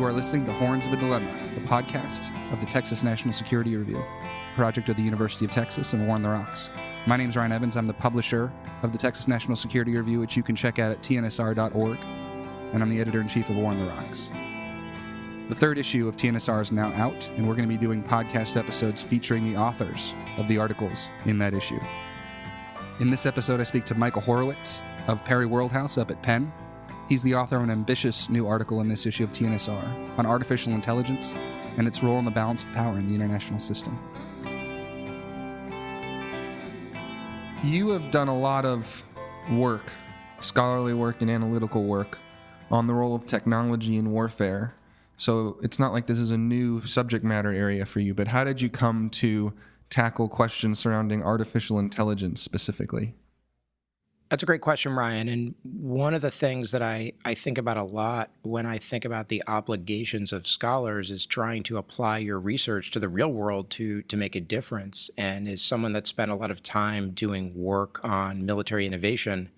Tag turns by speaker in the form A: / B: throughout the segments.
A: You are listening to Horns of a Dilemma, the podcast of the Texas National Security Review, a project of the University of Texas and War on the Rocks. My name is Ryan Evans. I'm the publisher of the Texas National Security Review, which you can check out at tnsr.org, and I'm the editor-in-chief of War on the Rocks. The third issue of TNSR is now out, and we're going to be doing podcast episodes featuring the authors of the articles in that issue. In this episode, I speak to Michael Horowitz of Perry Worldhouse up at Penn. He's the author of an ambitious new article in this issue of TNSR on artificial intelligence and its role in the balance of power in the international system. You have done a lot of work, scholarly work and analytical work, on the role of technology in warfare. So it's not like this is a new subject matter area for you, but how did you come to tackle questions surrounding artificial intelligence specifically?
B: That's a great question, Ryan. And one of the things that I think about a lot when I think about the obligations of scholars is trying to apply your research to the real world to make a difference. And as someone that spent a lot of time doing work on military innovation,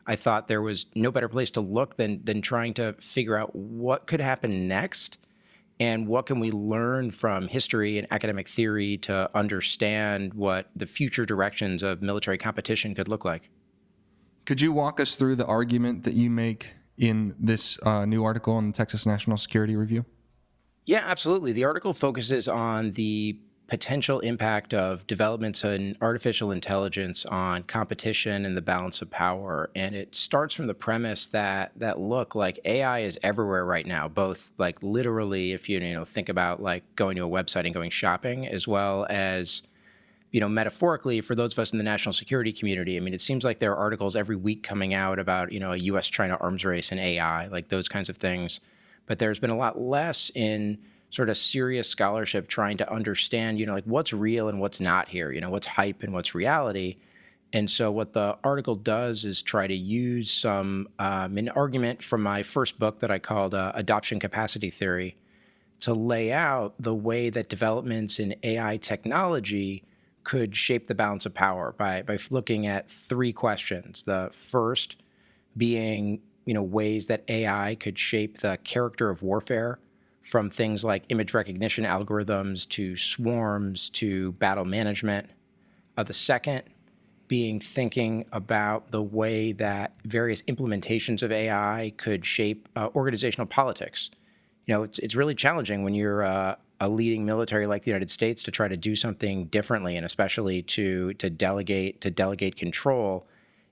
B: I thought there was no better place to look than trying to figure out what could happen next and what can we learn from history and academic theory to understand what the future directions of military competition could look like.
A: Could you walk us through the argument that you make in this new article in the Texas National Security Review?
B: Yeah, absolutely. The article focuses on the potential impact of developments in artificial intelligence on competition and the balance of power. And it starts from the premise that look, like AI is everywhere right now, both like literally if you think about like going to a website and going shopping, as well as metaphorically, for those of us in the national security community. I mean, it seems like there are articles every week coming out about, a U.S.-China arms race and AI, like those kinds of things. But there's been a lot less in sort of serious scholarship trying to understand, like what's real and what's not here, what's hype and what's reality. And so what the article does is try to use some an argument from my first book that I called Adoption Capacity Theory to lay out the way that developments in AI technology could shape the balance of power by looking at three questions. The first being, ways that AI could shape the character of warfare, from things like image recognition algorithms to swarms to battle management. The second being thinking about the way that various implementations of AI could shape organizational politics. It's really challenging when you're a leading military like the United States to try to do something differently, and especially to delegate control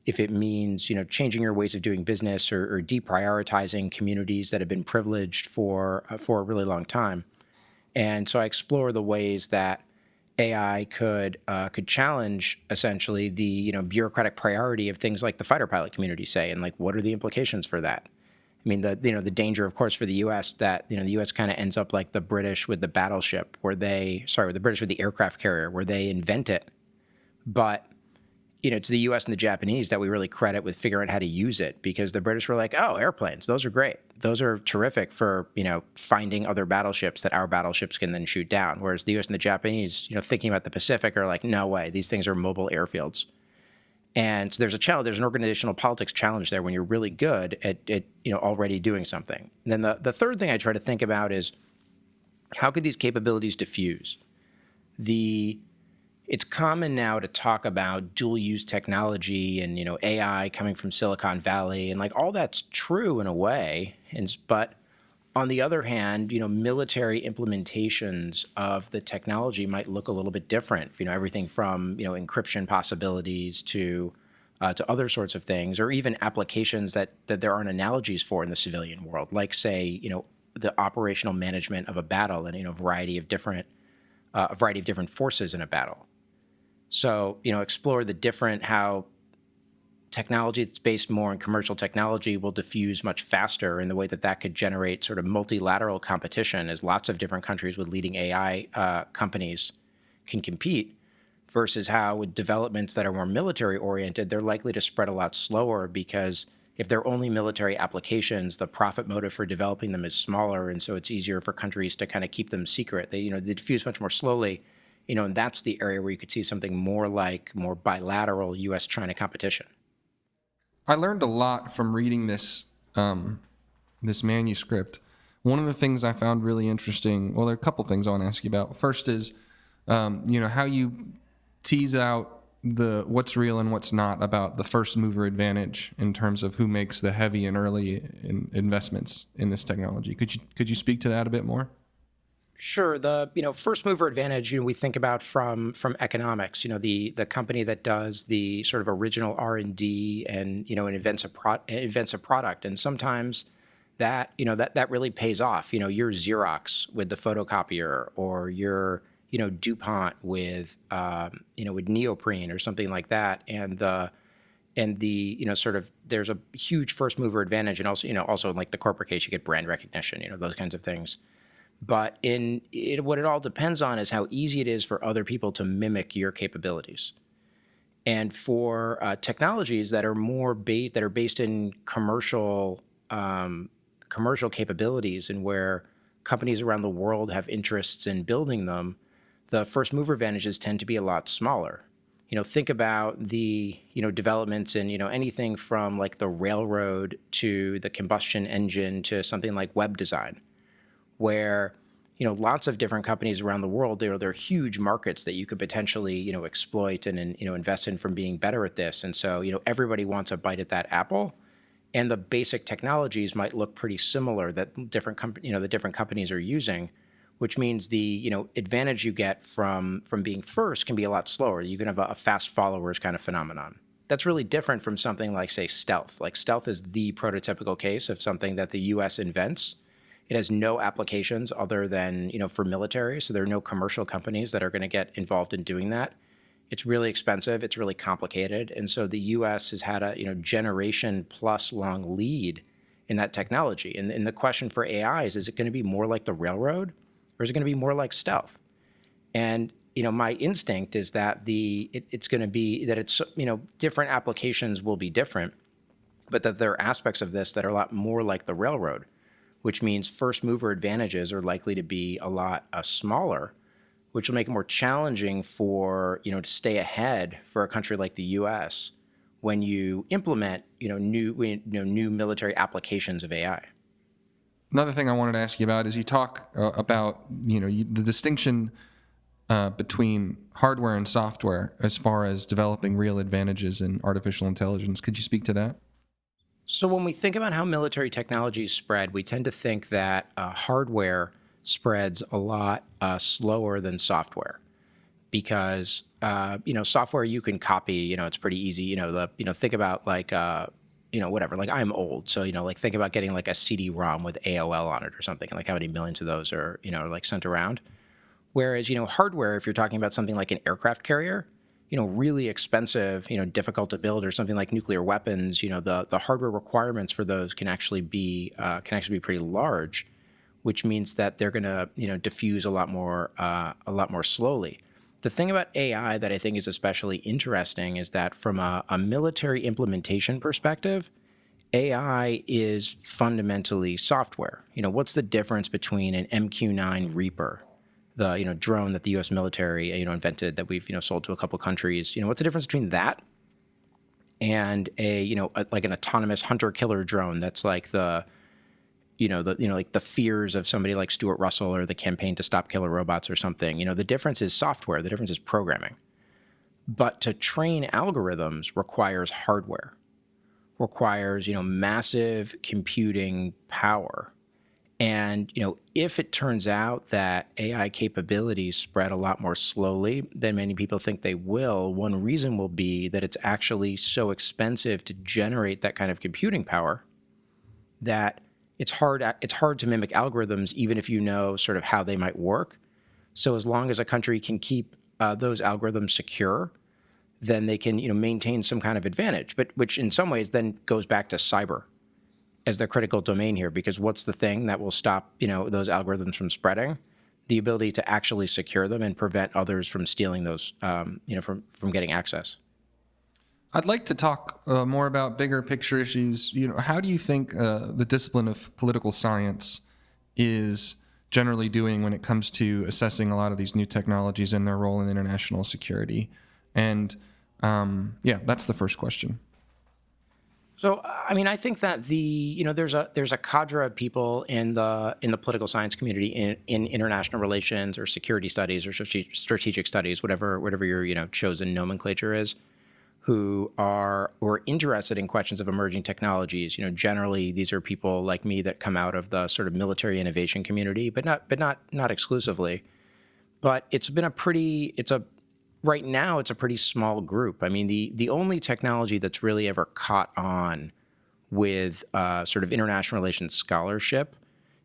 B: if it means changing your ways of doing business or deprioritizing communities that have been privileged for a really long time. And so I explore the ways that AI could challenge essentially the bureaucratic priority of things like the fighter pilot community, say, and like what are the implications for that? I mean, the danger, of course, for the U.S. that the U.S. kind of ends up like the British with the battleship, the British with the aircraft carrier, where they invent it, but it's the U.S. and the Japanese that we really credit with figuring out how to use it, because the British were like, oh, airplanes, those are great, those are terrific for finding other battleships that our battleships can then shoot down, whereas the U.S. and the Japanese, thinking about the Pacific, are like, no way, these things are mobile airfields. And so there's a challenge. There's an organizational politics challenge there when you're really good at already doing something. And then the third thing I try to think about is how could these capabilities diffuse? It's common now to talk about dual-use technology and AI coming from Silicon Valley, and like all that's true in a way. But on the other hand, military implementations of the technology might look a little bit different. Everything from encryption possibilities to other sorts of things, or even applications that there aren't analogies for in the civilian world, like say the operational management of a battle and a variety of different forces in a battle. So explore the different how technology that's based more on commercial technology will diffuse much faster in the way that could generate sort of multilateral competition, as lots of different countries with leading AI companies can compete, versus how with developments that are more military oriented, they're likely to spread a lot slower, because if they're only military applications, the profit motive for developing them is smaller, and so it's easier for countries to kind of keep them secret. They diffuse much more slowly, and that's the area where you could see something more bilateral U.S.-China competition.
A: I learned a lot from reading this manuscript. one of the things I found really interesting, well, there are a couple things I want to ask you about. First is, how you tease out what's real and what's not about the first mover advantage in terms of who makes the heavy and early investments in this technology. Could you speak to that a bit more?
B: Sure. The first mover advantage, we think about from economics. The company that does the sort of original R&D and invents a product, and sometimes that really pays off. You're Xerox with the photocopier, or you're DuPont with with neoprene or something like that, and the sort of there's a huge first mover advantage, and also in like the corporate case, you get brand recognition, those kinds of things. But what it all depends on is how easy it is for other people to mimic your capabilities. And for technologies that are based in commercial capabilities, and where companies around the world have interests in building them, the first mover advantages tend to be a lot smaller. Think about the developments in anything from like the railroad to the combustion engine to something like web design, where lots of different companies around the world, there are huge markets that you could potentially exploit and invest in from being better at this. And so everybody wants a bite at that apple, and the basic technologies might look pretty similar that the different companies are using, which means the advantage you get from being first can be a lot slower. You can have a fast followers kind of phenomenon. That's really different from something like, say, stealth. Like stealth is the prototypical case of something that the U.S. invents. It has no applications other than, for military. So there are no commercial companies that are going to get involved in doing that. It's really expensive. It's really complicated. And so the U.S. has had a, generation plus long lead in that technology. And the question for AI is it going to be more like the railroad, or is it going to be more like stealth? And, my instinct is that it's going to be that it's, different applications will be different, but that there are aspects of this that are a lot more like the railroad, which means first mover advantages are likely to be a lot smaller, which will make it more challenging for, to stay ahead for a country like the U.S. when you implement, new military applications of AI.
A: Another thing I wanted to ask you about is you talk about, the distinction between hardware and software as far as developing real advantages in artificial intelligence. Could you speak to that?
B: So when we think about how military technologies spread, we tend to think that hardware spreads a lot slower than software, because software you can copy. It's pretty easy. Think about like whatever. Like I'm old, so like think about getting like a CD-ROM with AOL on it or something. Like how many millions of those are like sent around. Whereas hardware, if you're talking about something like an aircraft carrier, really expensive, difficult to build, or something like nuclear weapons, the hardware requirements for those can actually be pretty large, which means that they're going to, diffuse a lot more slowly. The thing about AI that I think is especially interesting is that from a military implementation perspective, AI is fundamentally software. What's the difference between an MQ-9 Reaper, the drone that the U.S. military invented that we've sold to a couple countries? What's the difference between that and like an autonomous hunter-killer drone that's like like the fears of somebody like Stuart Russell or the Campaign to Stop Killer Robots or something? The difference is software. The difference is programming. But to train algorithms requires hardware, requires massive computing power. And, if it turns out that AI capabilities spread a lot more slowly than many people think they will, one reason will be that it's actually so expensive to generate that kind of computing power that it's hard to mimic algorithms, even if you know sort of how they might work. So as long as a country can keep those algorithms secure, then they can maintain some kind of advantage, but which in some ways then goes back to cyber as the critical domain here, because what's the thing that will stop those algorithms from spreading? The ability to actually secure them and prevent others from stealing those, from getting access.
A: I'd like to talk more about bigger picture issues. How do you think the discipline of political science is generally doing when it comes to assessing a lot of these new technologies and their role in international security? And that's the first question.
B: So, I mean, I think that there's a cadre of people in the political science community in international relations or security studies or strategic studies, whatever your chosen nomenclature is, who are interested in questions of emerging technologies. Generally these are people like me that come out of the sort of military innovation community, but not exclusively. But right now it's a pretty small group. I mean, the only technology that's really ever caught on with sort of international relations scholarship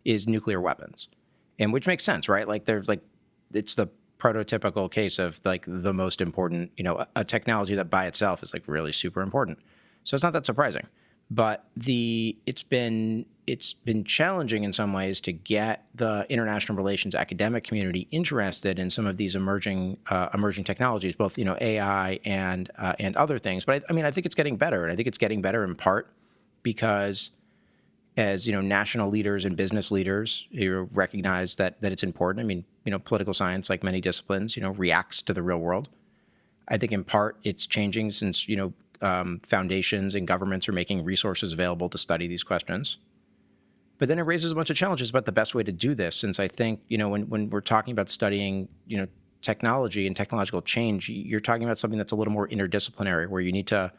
B: is nuclear weapons, and which makes sense, right? It's the prototypical case of like the most important, a technology that by itself is like really super important. So it's not that surprising, but it's been challenging in some ways to get the international relations academic community interested in some of these emerging technologies, both AI and other things. But I mean, I think it's getting better, and I think it's getting better in part because as national leaders and business leaders recognize that it's important. I mean, political science, like many disciplines, reacts to the real world. I think in part it's changing since foundations and governments are making resources available to study these questions. But then it raises a bunch of challenges about the best way to do this. Since I think when we're talking about studying technology and technological change, you're talking about something that's a little more interdisciplinary, where you need to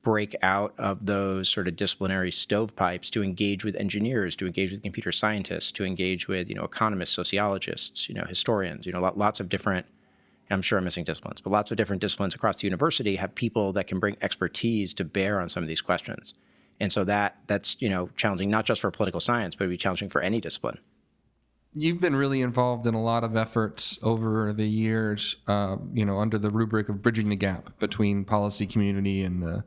B: break out of those sort of disciplinary stovepipes to engage with engineers, to engage with computer scientists, to engage with economists, sociologists, historians, lots of different. I'm sure I'm missing disciplines, but lots of different disciplines across the university have people that can bring expertise to bear on some of these questions. And so that's challenging not just for political science, but it'd be challenging for any discipline.
A: You've been really involved in a lot of efforts over the years, under the rubric of bridging the gap between policy community and the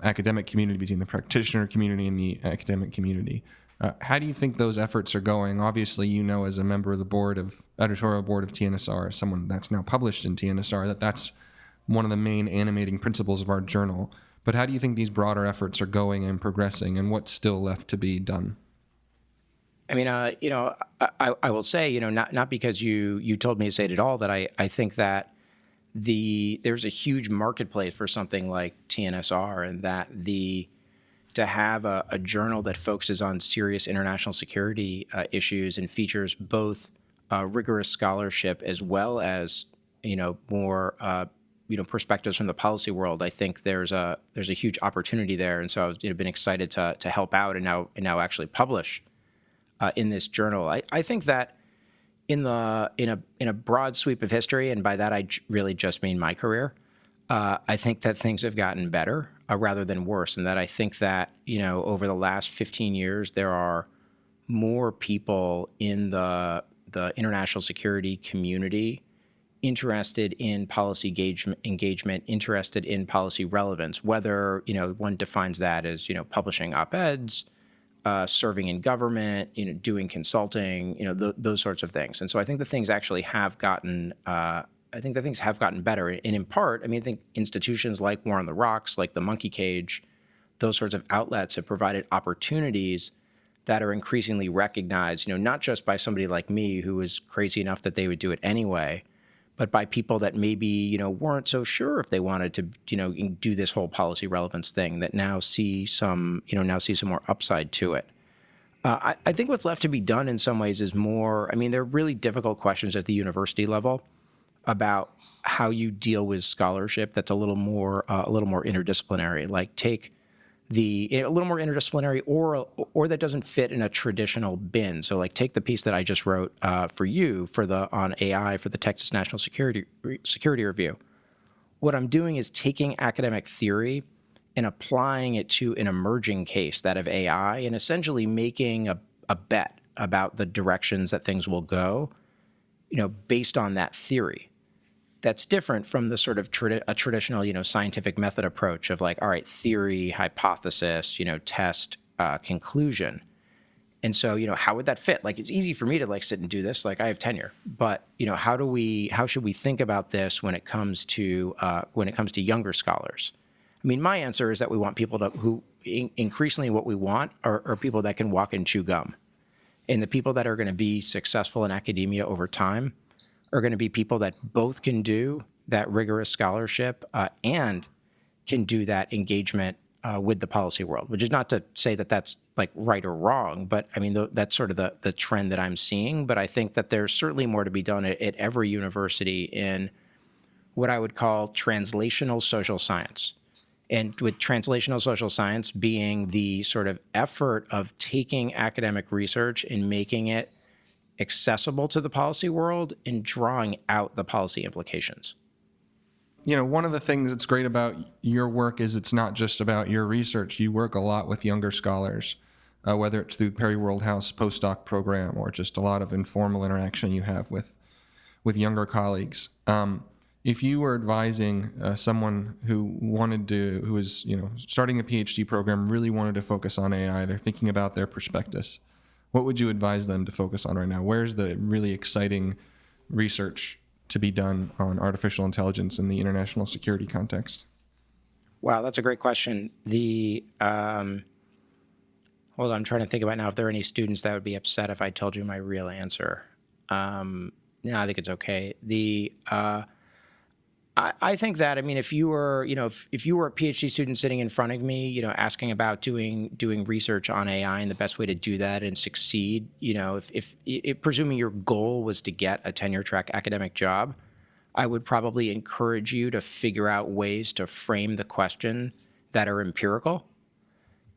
A: academic community, between the practitioner community and the academic community. How do you think those efforts are going? Obviously, as a member of the editorial board of TNSR, someone that's now published in TNSR, that's one of the main animating principles of our journal. But how do you think these broader efforts are going and progressing, and what's still left to be done?
B: I mean, I will say, not because you told me to say it at all, that I think that there's a huge marketplace for something like TNSR, and that to have a journal that focuses on serious international security issues and features both rigorous scholarship as well as more perspectives from the policy world. I think there's a huge opportunity there, and so I've been excited to help out and now actually publish in this journal. I think that in a broad sweep of history, and by that I really just mean my career, I think that things have gotten better rather than worse, and that I think that over the last 15 years there are more people in the international security community interested in policy engagement, interested in policy relevance, whether one defines that as publishing op-eds, serving in government, doing consulting, those sorts of things. And so I think that things actually have gotten. I think that things have gotten better, and in part, I think institutions like War on the Rocks, like the Monkey Cage, those sorts of outlets have provided opportunities that are increasingly recognized. Not just by somebody like me who was crazy enough that they would do it anyway, but by people that maybe weren't so sure if they wanted to do this whole policy relevance thing, that now see some more upside to it. I think what's left to be done in some ways is more. I mean, there are really difficult questions at the university level about how you deal with scholarship that's a little more interdisciplinary. Like take a little more interdisciplinary, or that doesn't fit in a traditional bin. So like take the piece that I just wrote for you on AI for the Texas National Security Review. What I'm doing is taking academic theory and applying it to an emerging case, that of AI, and essentially making a bet about the directions that things will go, based on that theory. That's different from the sort of a traditional, scientific method approach of like, all right, theory, hypothesis, test, conclusion. And so, how would that fit? Like, it's easy for me to like sit and do this. Like, I have tenure, but how should we think about this when it comes to younger scholars? I mean, my answer is that we want people who increasingly what we want are people that can walk and chew gum, and the people that are going to be successful in academia over time are going to be people that both can do that rigorous scholarship and can do that engagement with the policy world, which is not to say that that's like right or wrong, but I mean, that's sort of the trend that I'm seeing. But I think that there's certainly more to be done at every university in what I would call translational social science. And with translational social science being the sort of effort of taking academic research and making it accessible to the policy world and drawing out the policy implications.
A: You know, one of the things that's great about your work is it's not just about your research. You work a lot with younger scholars, whether it's through Perry Worldhouse postdoc program or just a lot of informal interaction you have with younger colleagues. If you were advising someone who was starting a PhD program, really wanted to focus on AI, they're thinking about their prospectus, what would you advise them to focus on right now? Where's the really exciting research to be done on artificial intelligence in the international security context?
B: Wow, that's a great question. Hold on, I'm trying to think about now if there are any students that would be upset if I told you my real answer. No, I think it's okay. I think that, I mean, if you were a PhD student sitting in front of me, asking about doing research on AI and the best way to do that and succeed, if presuming your goal was to get a tenure track academic job, I would probably encourage you to figure out ways to frame the question that are empirical,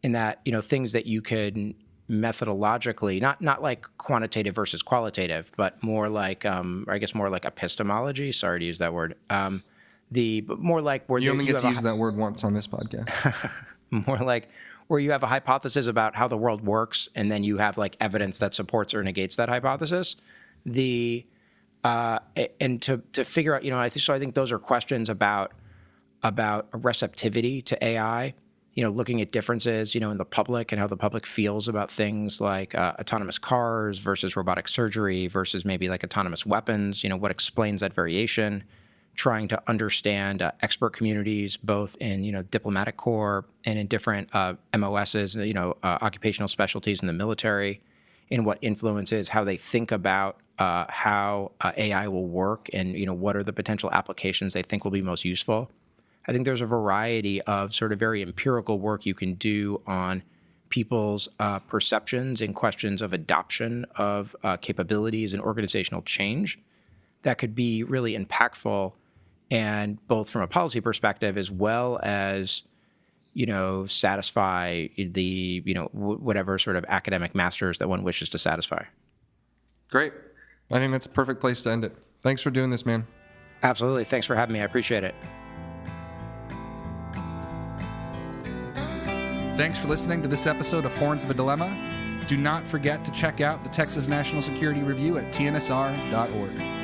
B: in that, things that you could methodologically, not like quantitative versus qualitative, but more like, I guess more like epistemology. Sorry to use that word. But more like where
A: you only get to use that word once on this podcast.
B: More like where you have a hypothesis about how the world works, and then you have like evidence that supports or negates that hypothesis. And to figure out, I think those are questions about receptivity to AI. Looking at differences, in the public and how the public feels about things like autonomous cars versus robotic surgery versus maybe like autonomous weapons. What explains that variation? Trying to understand expert communities, both in diplomatic corps and in different MOSs, occupational specialties in the military, in what influences how they think about how AI will work, and what are the potential applications they think will be most useful. I think there's a variety of sort of very empirical work you can do on people's perceptions and questions of adoption of capabilities and organizational change that could be really impactful, and both from a policy perspective as well as, satisfy the, whatever sort of academic masters that one wishes to satisfy.
A: Great. I think that's a perfect place to end it. Thanks for doing this, man.
B: Absolutely. Thanks for having me. I appreciate it.
A: Thanks for listening to this episode of Horns of a Dilemma. Do not forget to check out the Texas National Security Review at TNSR.org.